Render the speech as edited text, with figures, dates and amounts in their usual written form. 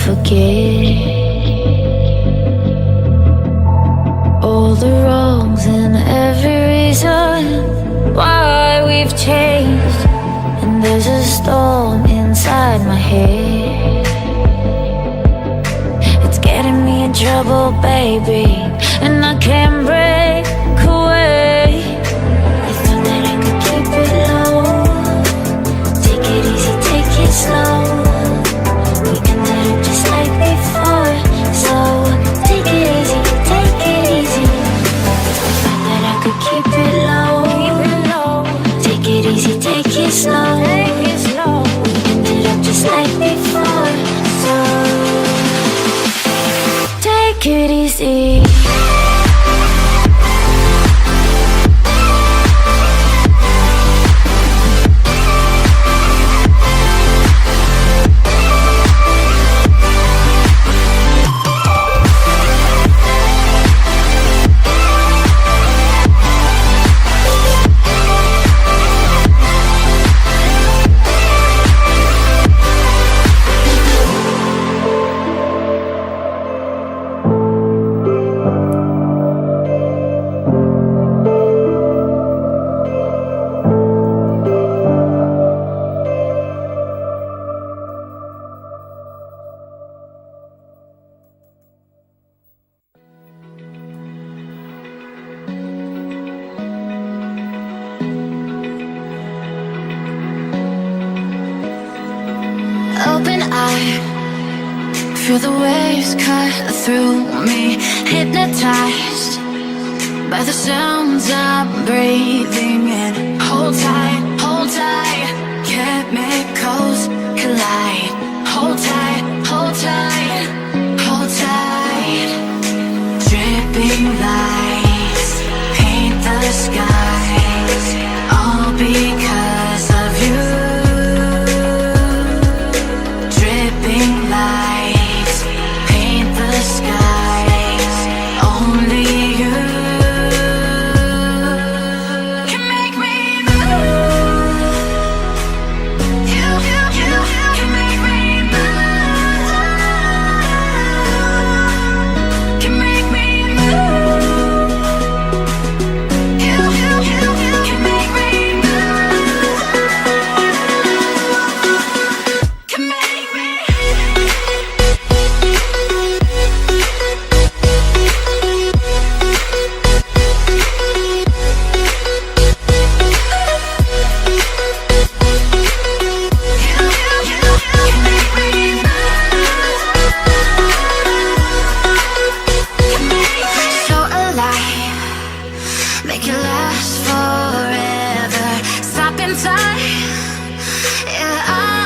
forget all the wrongs and every reason why we've changed. And there's a storm inside my head, it's getting me in trouble, baby, and I can't break away. I thought that I could keep it low, take it easy, take it slow. We ended up just like before, so take it easy, take it easy. I thought that I could keep it low, take it easy, take it slow. We ended up just like before, so take it easy. Open eye, feel the waves cut through me, hypnotized by the sounds I'm breathing in. Hold tight, chemicals collide. Hold tight, hold tight, hold tight. Dripping lights paint the skies, all because of you. Lights paint the skies, only you can make me move. You can make me move. Can make me move. You can make me move. Can make me. Make it last forever. Stop in time. Yeah,